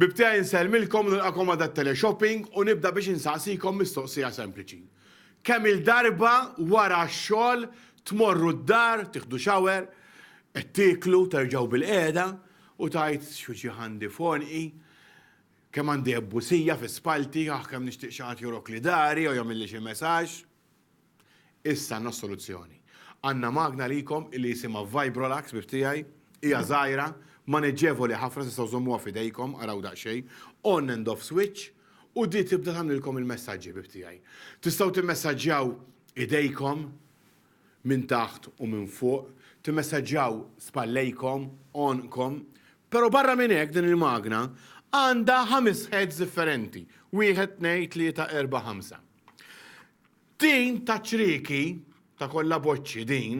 Bibtija jinselmilkom l-akkomodat teleshopping u nibda biex insaqsikom mistoqsija sempliċi. Kemm il-darba wara x-xogħol tmorru d-dar, tieħdu shower, qed tiklu, terġgħu bil-qiegħda u tajt xuċi ħandi fonqi, kemm għandi ebbusija fi spalti, kemm nixtieq xi ħadd jorok li dari jew jagħmilli xi messaġġ. Issa għandna soluzzjoni. Għandna magna likom illi jisimha Vibrolax bibtiegħi, hija żgħira, maneġġevoli ħafna tistgħu żommuha f'idejkom araw daqsxejn, on and off switch, u di tibda tagħmlilkom il-messaġġi bibtiegħi. Tistgħu timmessaġġjaw idejkom minn taħt u minn fuq, timmessaġġjaw spallejkom, onkom, però barra minn hekk din il-magna għandha 5 heads differenti. 1, 2, 3, 4, 5. Din ta' ċriki, ta' kollha boċċi din,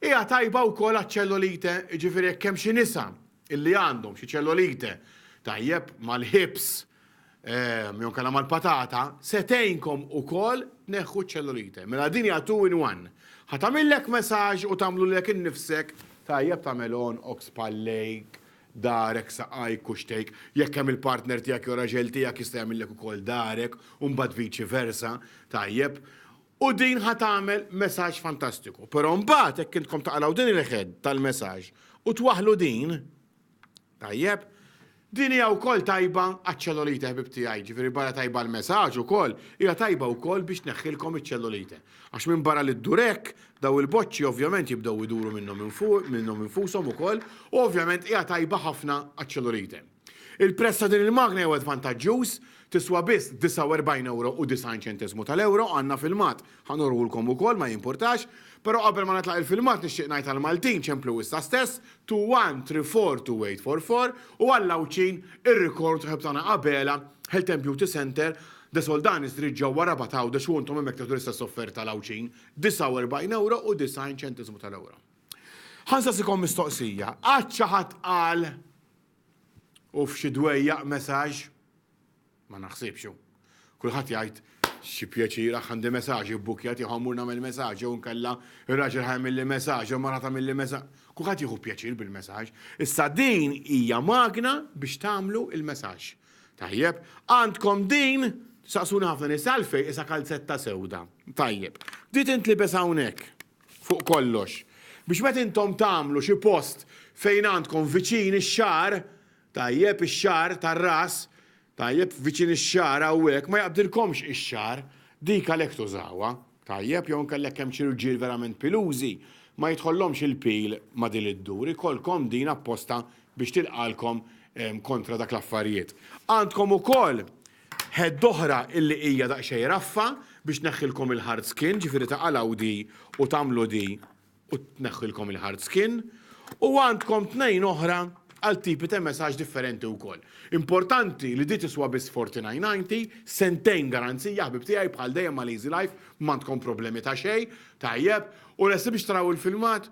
hija tajba wkoll għaċ-ċellulite, jiġifieri jekk hemm xi nisa illi għandhom xi ċellulite tajjeb mal-hips jew kellha mal-patata, se tgħinkom ukoll tneħħu ċ-ċellulite. Mela din hija 2 in 1. Ħatamillek messaġġ u tagħmlulek innifsek tajjeb tagħmel on oks pallejk, darek, saqajk, kuxtejk, jekk hemm il-partner tiegħek jew raġel tiegħek jista' jagħmellek ukoll darek u mbagħad viċi versa, tajjeb. U din ħatamel messaġġ fantastiku. Però mbagħad hekk intkom taqraw din il-ħed tal-messaġġ u twaħħlu din, tajjeb, din hija wkoll tajba għaċ-ċellulite ħbib tiegħi, ġifieri barra tajba l-messaġġ ukoll, hija tajba wkoll biex tneħħilkom iċ-ċellulite. Għax minn barra li ddurek daw il-boċċi ovvjament jibdew iduru minnhom infushom ukoll, u ovvjament hija tajba ħafna għaċ-ċellulite. Il-prezz ta' din il-magna jew vantaġġuż tiswa biss 49 € tal-euro, għandna filmat ħanorwulkom ukoll ma jimpurtax, però qabel ma natlaq il-filmat nixtieq ngħid għall-Maltin ċemplu issa stess 21342844 u għall-Lawċin ir-rikord ħebtana qabela Health and Beauty Center da Soldani Street ġewwa Rabataw da xwuntom hemmhekk tagħtu l-istess offerta Lawċin 49 € tal-euro. Ħansaqsikom mistoqsija, għad xi ħadd qal u f'xi dwejjaq messaġġ ma naħsibx. Kulħadd jgħid xi pjaċir għandi messaġġ ibbukjat jħammur nagħmel messaġġ jew nkella ir-raġel ħajmilli messaġġ jew mara tagħmilli messaġġ. Kulħadd jieħu pjaċir bil-messaġġ. Issa din hija magna biex tagħmlu il-messaġġ. Tajjeb, għandkom din saqsuna ħafna nies għalfejn isa kalzetta sewda. Tajjeb, di tintlibes hawnhekk fuq kollox. Biex meta intom tagħmlu xi post fejn għandkom viċin ix-xar, tajjeb ix-xar tar-ras, tajjeb viċin ix-xar hawnhekk ma jaqbdilkomx ix-xar, dik għalhekk tużawha. Tajjeb jew nkellek hemm xi irġiel verament pilużi, ma jidħollhomx il-pil ma' din id-dur, ikollkom din apposta biex tilqalkom kontra dak l-affarijiet. Għandkom ukoll ħedd oħra illi hija daqsxejn raffa biex tneħħilkom il-hard skin, ġifieri taqalgħu di u tagħmlu di u tneħħilkom il-hard skin, u għandkom 2 oħra għal tipi ta' messaġġ differenti wkoll. Importanti li di tiswa biss 49.90, sentejn garanzija ħbib tiegħi bħal dejjem mal Easy Life, m'għandkom problemi ta' xejn, tajjeb, u lesti biex taraw il-filmat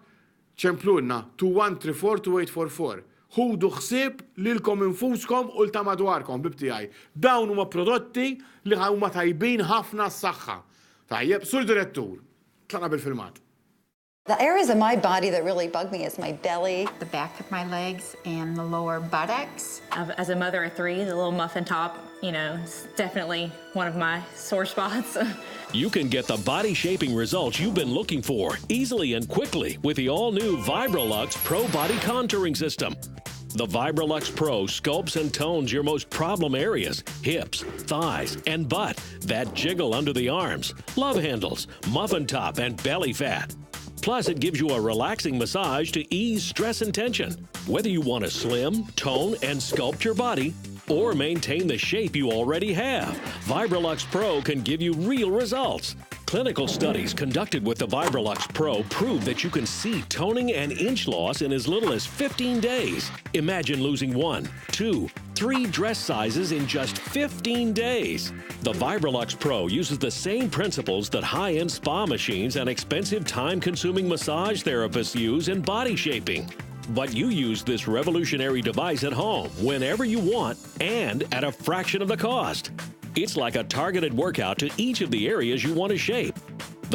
ċemplulna 21342844. Ħudu ħsieb lilkom infuskom u l-ta' madwarkom ħbib tiegħi. Dawn huma prodotti li huma tajbin ħafna s-saħħa. Tajjeb, sur direttur, tlaqna bil-filmat. The areas of my body that really bug me is my belly, the back of my legs, and the lower buttocks. As a mother of 3, the little muffin top, is definitely one of my sore spots. You can get the body shaping results you've been looking for easily and quickly with the all-new Vibrolux Pro Body Contouring System. The Vibrolux Pro sculpts and tones your most problem areas, hips, thighs, and butt, that jiggle under the arms, love handles, muffin top, and belly fat. Plus, it gives you a relaxing massage to ease stress and tension. Whether you want to slim, tone, and sculpt your body, or maintain the shape you already have, Vibrolux Pro can give you real results. Clinical studies conducted with the Vibrolux Pro prove that you can see toning and inch loss in as little as 15 days. Imagine losing 1, 2, 3 dress sizes in just 15 days. The Vibrolux Pro uses the same principles that high-end spa machines and expensive time-consuming massage therapists use in body shaping. But you use this revolutionary device at home, whenever you want, and at a fraction of the cost. It's like a targeted workout to each of the areas you want to shape.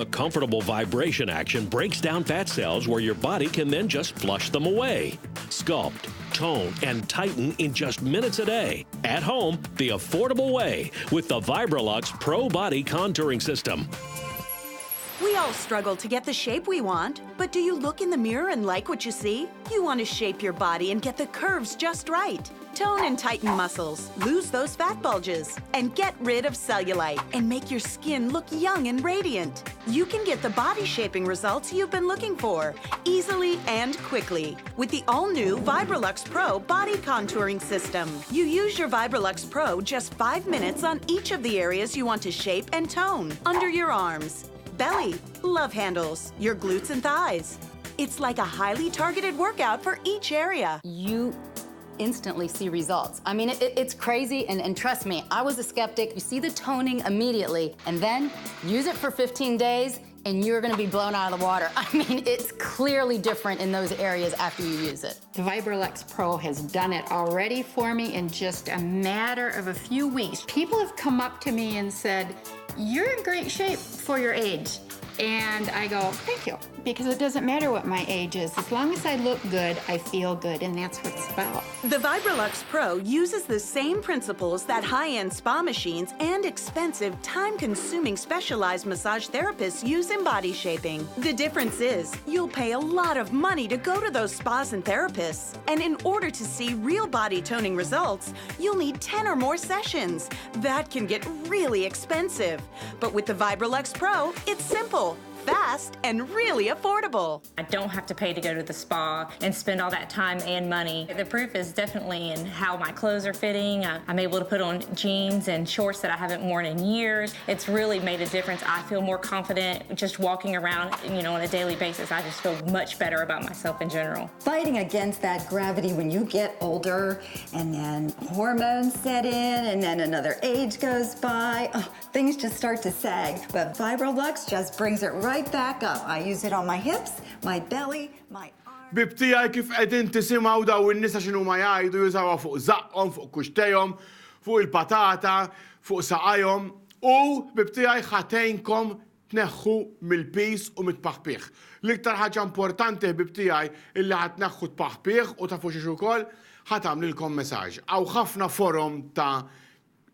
The comfortable vibration action breaks down fat cells where your body can then just flush them away. Sculpt, tone, and tighten in just minutes a day. At home, the affordable way with the Vibrolux Pro Body Contouring System. We all struggle to get the shape we want, but do you look in the mirror and like what you see? You want to shape your body and get the curves just right. Tone and tighten muscles, lose those fat bulges, and get rid of cellulite and make your skin look young and radiant. You can get the body shaping results you've been looking for, easily and quickly, with the all-new Vibrolux Pro Body Contouring System. You use your Vibrolux Pro just 5 minutes on each of the areas you want to shape and tone. Under your arms, belly, love handles, your glutes and thighs. It's like a highly targeted workout for each area. You instantly see results. I mean, it's crazy, and trust me, I was a skeptic. You see the toning immediately, and then use it for 15 days, and you're gonna be blown out of the water. I mean, it's clearly different in those areas after you use it. The Vibrolux Pro has done it already for me in just a matter of a few weeks. People have come up to me and said, "You're in great shape for your age." And I go, "Thank you," because it doesn't matter what my age is. As long as I look good, I feel good, and that's what it's about. The Vibrolux Pro uses the same principles that high-end spa machines and expensive, time-consuming specialized massage therapists use in body shaping. The difference is, you'll pay a lot of money to go to those spas and therapists. And in order to see real body toning results, you'll need 10 or more sessions. That can get really expensive. But with the Vibrolux Pro, it's simple, fast, and really affordable. I don't have to pay to go to the spa and spend all that time and money. The proof is definitely in how my clothes are fitting. I'm able to put on jeans and shorts that I haven't worn in years. It's really made a difference. I feel more confident just walking around, on a daily basis. I just feel much better about myself in general. Fighting against that gravity when you get older, and then hormones set in, and then another age goes by. Oh, things just start to sag. But Vibrolux just brings it right back up. I use it on my hips, my belly, my arms. Bibtijaj kif qegħdin tisimgħu daw in-nisa x'inhu ma jgħidu jużawha fuq żaqhom, fuq kuxtejhom, fuq il-patata, fuq saqajhom u bibtijaj ħatejnkom tneħħu mill-pis u mit-paħpieħ. L-iktar ħaġa importanti bibtijaj illi ħatneħħu t-paħpieħ u tafu xiex ukoll ħatamlilkom messaġġ. Hawn ħafna forum ta'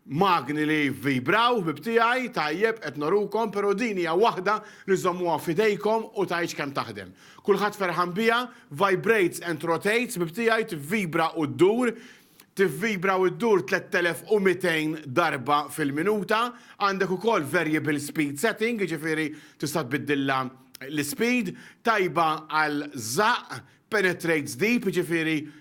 magni li vibraw bibtijaj tajjeb qed norukom, però din hija waħda li żommuha f'idejkom u tgħidx kemm taħdem. Kulħadd ferħan biha, vibrates and rotates bibtijaj tivvibra u ddur. Tivvibra u ddur 3200 darba fil-minuta, għandek ukoll variable speed setting, ġifieri tista' tbiddilha l-speed, tajba għal żaq, penetrates deep, ġifieri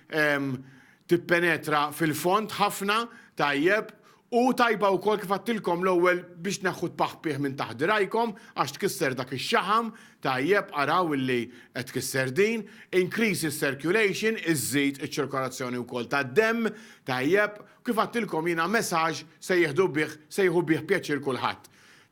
tippenetra fil-fond ħafna, tajjeb, u tajba wkoll kif għattilkom l-ewwel biex neħħu tpaħpih minn taħt dirajkom għax tkisser dak ix-xaħam, tajjeb araw illi qed tkisser din, increases circulation, iżżid iċ-ċirkolazzjoni wkoll tad-demm, tajjeb, kif għattilkom jiena messaġġ se jieħu bih pjaċir kulħadd.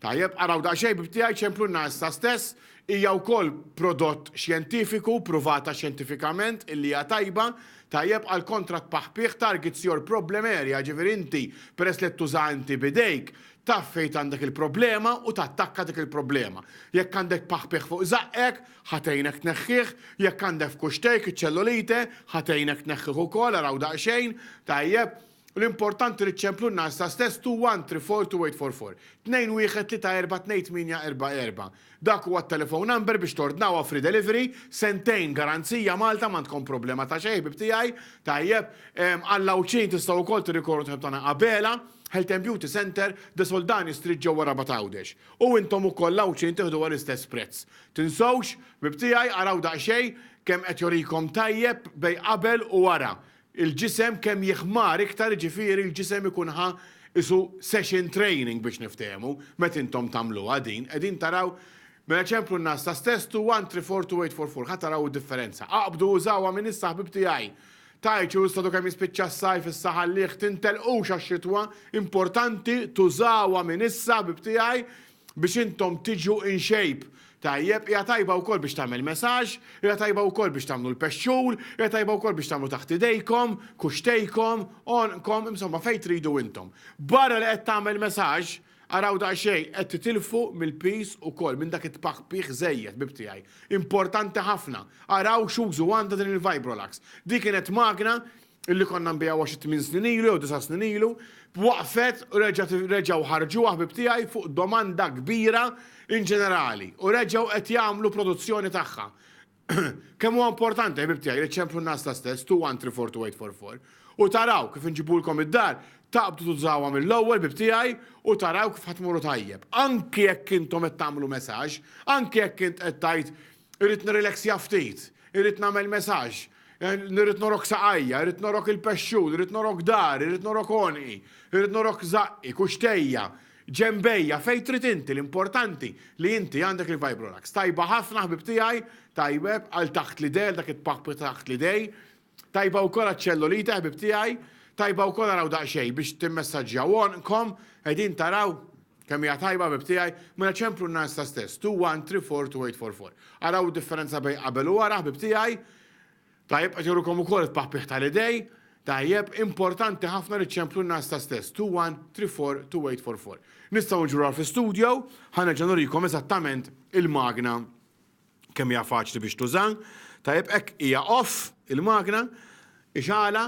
Tajjeb, araw daqsxejn bibtijaj ċemplu n-nasta stess, hija wkoll prodott xjentifiku, pruvata xjentifikament illi hija tajba, tajjeb għal kontrat paħpieħ targets your problem area, ġifieri inti peress li tuża inti bidejk taffejt għandek il-problema u tattakka dik il-problema. Jekk għandek paħpieħ fuq żaqek, ħatejnek tneħħih, jekk għandek f'kuxtejk iċ-ċellulite, ħatejnek tneħħih ukoll araw daqsxejn, tajjeb. L-importanti li ċemplu n-nas ta' stess 2-1-3-4-2-8-4-4. 2-1-3-4-2-8-4-4. Dak huwa t-telefon number biex tordnawa free delivery, sentejn garanzija Malta ma tkun problema ta' xejn bibtijaj, tajjeb, għall-awċin tistgħu wkoll tirrikordu tagħna qabela, Health and Beauty Center, de Soldani Street ġewwa Raba Tawdex. U intom ukoll l-awċin tieħdu għall-istess prezz. Tinsewx bibtijaj araw daqsxejn kemm qed jorikom tajjeb bej qabel u wara. Il-ġisem kemm jieħmar iktar ġifieri il-ġisem ikun isu session training biex niftehmu, meta intom tagħmluha din, qegħdin taraw mela ċemplu n-nas ta' stess 2-1-3-4-2-8-4-4, ħadd taraw id-differenza. Aqbdu użawha minn issa ħbib tiegħi. Tajċu stadu kemm jispiċċa s-sajf issa ħallih tintelqux għax-xitwa, importanti tużawha minn issa ħbib tiegħi biex intom tiġu in shape. Tajjeb, hija tajba wkoll biex tagħmel messaġġ, hija tajba wkoll biex tagħmlu l-pexxul, hija tajba wkoll biex tagħmlu taħt idejkom, kuxtejkom, onkom, insomma fejn tridu intom. Barra li qed tagħmel messaġġ, Araw daqsxejn qed titilfu mill-peace ukoll minn dak it-tpaħħbih żejjed bibtiegħi. Importanti ħafna. Araw x'użu għandha din il-Vibrolax. Dik kienet magna illi konna nbijaw 8 snin ilu jew 9 snin ilu, waqfet u reġgħu ħarġuha bibtiegħi fuq domanda kbira in ġenerali u reġgħu qed jagħmlu produzzjoni tagħha. Kemm huwa importanti bibtiegħi li ċemplu n-nas ta' stess 2134284 u taraw kif inġibulkom id-dar taqbdu tużawha mill-ewwel bibtiegħi u taraw kif ħatmuru tajjeb. Anki jekk intom qed tagħmlu messaġġ, anki jekk int qed tgħid irid nirrelaxja ftit, irid nagħmel messaġġ, irid norok saqajja, irid norok il-pexxul, irid norok dar, irid norok onqi, irid norok zaqqi, kuxtejja, ġembejja, fejn trid inti l-importanti li inti għandek il-Vibrolax. Tajba ħafna ħbib tiegħi, tajbeb għal taħt l-idej, dak it-paħħbi taħt l-idej, tajba wkoll għaċ-ċellulita ħbib tiegħi, tajba wkoll araw daqsxejn biex timmessaġġjawhom qegħdin taraw kemm hija tajba ħbib tiegħi mela ċemplu n-nas ta' stess 2134284. Araw differenza bejn qabel u wara ħbib tiegħi. Tajjeb qed jurukom ukoll it-paħħbih tal-idej, tajjeb importanti ħafna li ċemplu n-nas ta' stess 2134284. Nistgħu nġuru fi-studio ħanerġa' nurikom eżattament il-magna kemm hija faċli biex tużan. Tajjeb hekk hija off il-magna ixala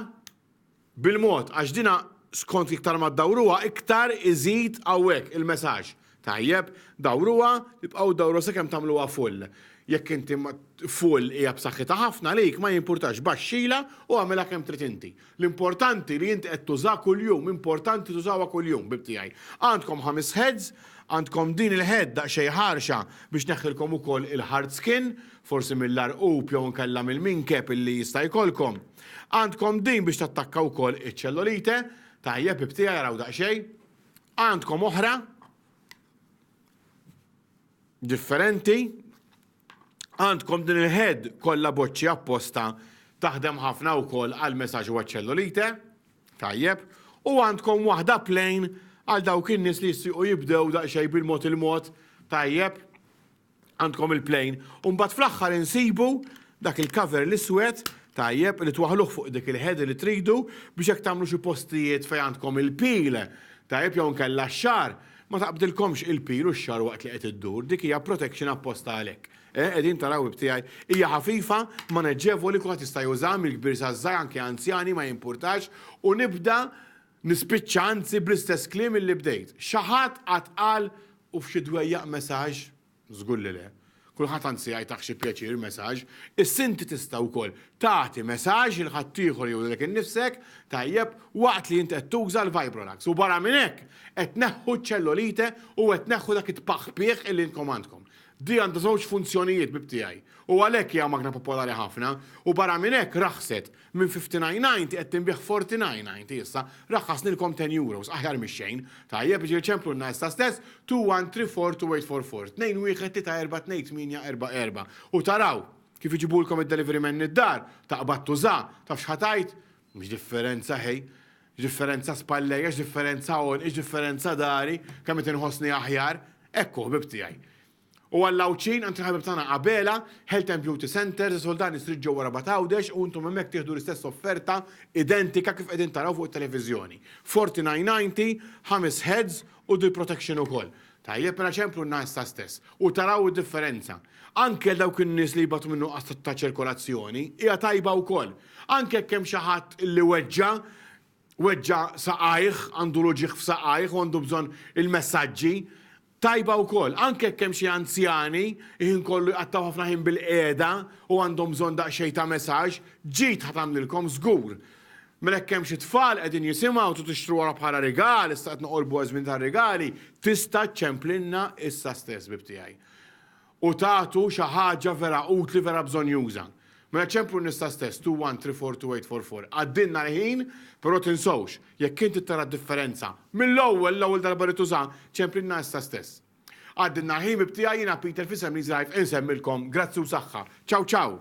bil-mod għax dina skont iktar ma ddawruha iktar iżid hawnhekk il-messaġġ. Tajjeb, dawruha, tibqgħu dawru sakemm tagħmluha full. Jekk inti full hija b'saħħitha ħafna għalik ma jimpurtax baxxila u għamilha kemm trid inti. L-importanti li inti qed tużaha kuljum, importanti tużawha kuljum bibtiegħi. Għandkom 5 heads, għandkom din il-head daqsxejn ħarxa biex neħħilkom ukoll il-hard skin, forsi mill-arqub jew nkella mill-minkep illi jista' jkollkom. Għandkom din biex tattakka wkoll iċ-ċellulite, tajjeb bibtiegħi jaraw daqsxejn. Għandkom oħra differenti. Għandkom din il-head kollha boċċi apposta taħdem ħafna wkoll għal messaġġ u ċellulite, tajjeb, u għandkom waħda plain għal dawk in-nies li jistgħu jibdew daqsxejn bil-mod il-mod, tajjeb, għandkom il-plain. U mbagħad fl-aħħar insibu dak il-cover l-iswed, tajjeb, li twaħluh fuq dik il-head li tridu biex jekk tagħmlu xi postijiet fejn għandkom il-pil, tajjeb jew nkella x-xar, ma taqbdilkomx il-pil u x-xar waqt li qed iddur, dik hija protection apposta għalhekk. Qegħdin taraw btiegħi hija ħafifa, maneġġevoli kulħadd jista' jużha mill-kbir saż-żgħar anke anzjani ma jimpurtax u nibda nispiċċa anzi bl-istess kliem illi bdejt. Xi ħadd qatt qal u f'xi dwejjaq messaġġ żgur li le. Kulħadd anzi jgħid xi pjaċir messaġġ, is-sinti tista' wkoll tagħti messaġġ il ħadd ieħor jew lek innifsek tajjeb waqt li inti qed tuża l-Vibrolax. U barra minn hekk qed neħħu ċ-ċellulite u qed neħħu dak it-paħħbieħ illi nkomandkom. Di għandha żewġ funzjonijiet bibtiegħi. U għalhekk hija magna popolari ħafna u barra minn hekk raħset minn 59.90 qed tinbih 49.90 issa raħħasnilkom 10 euros aħjar mix-xejn. Tajjeb iġi ċemplu n-nies ta' stess 2134284 2-1-4-2-8-4-4. U taraw kif iġibulkom id-delivery man id-dar taqbad tuża taf x'ħatajt mhix differenza ħej. Differenza spallejja, differenza on, differenza dari, kemm qed inħossni aħjar, ekku bibtiegħi. U għallawċin, għanti ħabib tana qabela, Health and Beauty Center, soldan istriġġu wara Batawdex, u intom hemmhekk tieħdu l-istess offerta identika kif qegħdin taraw fuq it-televiżjoni. 49.90, 5 heads u di protection ukoll. Tajjeb per eżempju n-nies ta' stess. U taraw id-differenza. Anke dawk in-nies li jibgħatu minnu qas ta' ċirkolazzjoni, hija tajba wkoll. Anke kemm xi ħadd li weġġa saqajh, għandu loġiħ f'saqajh u għandu bżonn il-messaġġi. Tajba wkoll, anke kemm xi anzjani jien kollu jqattaw ħafna ħin bil-qiegħda u għandhom bżonn daqsxejn ta' messaġġ, ġid ħatamlilkom żgur. Mela kemm xi tfal qegħdin jisimgħu tu tixtru wara bħala rigal, issa qed noqolbu għażmin tar-rigali, tista' ċemplinna issa stess bibtiegħi. U tagħtu xi ħaġa vera utli vera bżonn juża. Mela ċemplu nista' stess 2-1-3-4-2-8-4-4. Għaddinna l-ħin, però tinsowx, jekk inti tara differenza mill-ewwel darba li tuża, ċemplinna issa stess. Għaddinna l-ħin bibtiegħi jiena Peter fisem li żgħid insemmilkom grazzi u saħħa. Ciao ciao.